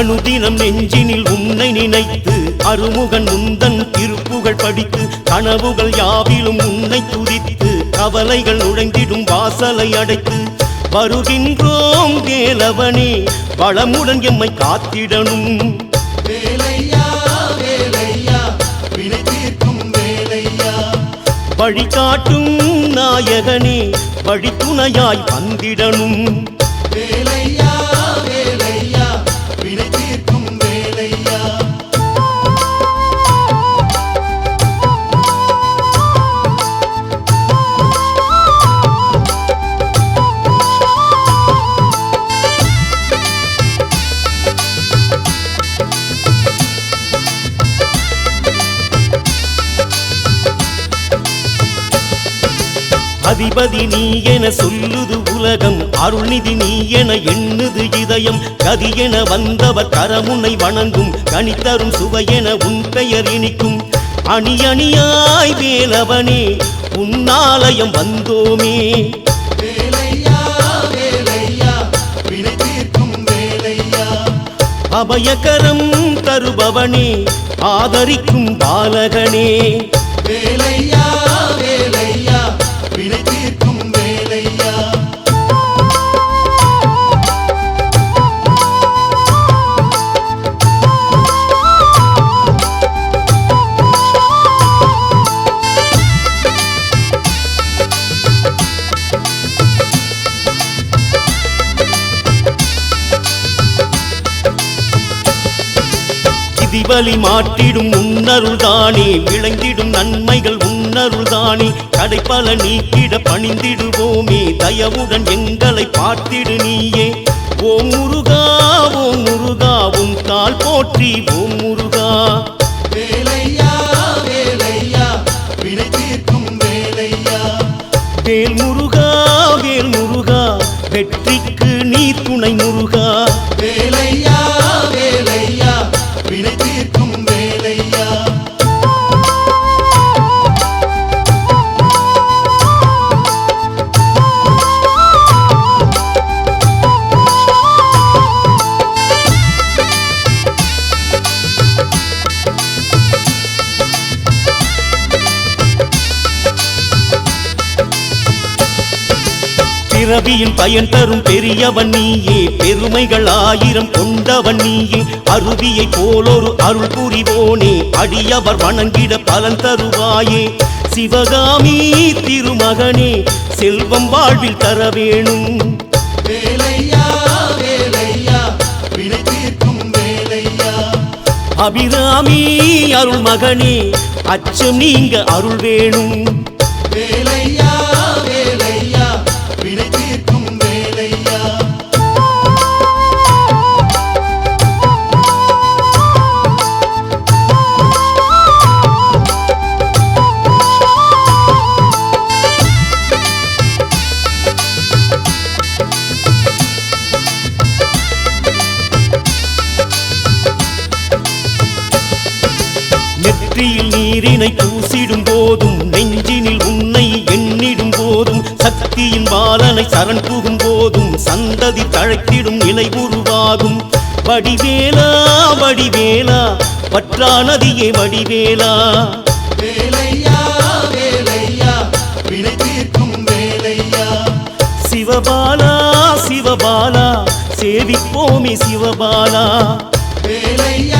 அனுதினம் நெஞ்சினில் உன்னை நினைத்து அருமுகன் முந்தன் திருப்புகழ் படித்து கனவுகள் யாவிலும் உன்னை துதித்து கவலைகள் நுழைந்திடும் வாசலை அடைத்து வருகின்றோம் வேலவனே வளமுடன் எம்மை காத்திடணும். வேலையா வேலையா வினை தீர்க்கும் வேலையா வழிகாட்டும் நாயகனே வழித்துணையாய் வந்திடணும். வேலையா வேலையா வினை தீர்க்கும் வேலையா அதிபதி நீ என சொல்லுது உலகம், அருள்நிதி நீ என எண்ணுது இதயம். கதி என வந்தவர் கரமுனை வணங்கும், கனித்தரும் சுவையென உன் பெயர் இனிக்கும். அணி அணியாய் வேலவனே உன்னாலயம் வந்தோமே. வேலையா வேலையா வினை தீர்க்கும் வேலையா அபயகரம் தருபவனே ஆதரிக்கும் பாலகனே. வேலையா வேலையா வினை தீர்க்கும் வேலையா விதிவலி மாற்றிடும் உன்னருள்தானே, விளைந்திடும் நன்மைகள் உன்னருள்தானே. கடைப்பல நீக்கிட பணிந்திடுவோமே, தயவுடன் எங்களை பார்த்திடு நீயே. ஓம் முருகா ஓம் முருகா உன் தாள் போற்றி ஓம் முருகா. வேலையா வேலையா வினை தீர்க்கும் வேலையா வேல் முருகா வேல் முருகா வெற்றிக்கு நீ துணை முருகா. வேலையா வேலையா வினை தீர்க்கும் வேலையா பிறவியின் பயன் தரும் பெரியவன் நீயே, பெருமைகள் ஆயிரம் கொண்டவன் நீயே. அருவியை போலொரு அருள் புரிவோனே, அடியவர் வணங்கிட பலன் தருவாயே. சிவகாமி திருமகனே செல்வம் வாழ்வில் தர வேணும். வேலையா வேலையா வினை தீர்க்கும் வேலையா அபிராமி அருள் மகனே அச்சம் நீங்க அருள் வேணும். வேலையா வேலையா வினை தீர்க்கும் வேலையா நெற்றியில் நீரினை பூசிடும் போதும் நெஞ்சினில் உன்னை எண்ணிடும் போதும் சக்தியின் பாலனை சரண் புகும் போதும் சந்ததி தழைத்திடும் நிலை உருவாகும். வடிவேலா வடிவேலா பற்றா நதியே வடிவேலா. வேலையா வேலையா வினை தீர்க்கும் வேலையா சிவபாலா சிவபாலா சேவிப்போமே சிவபாலா. வேலையா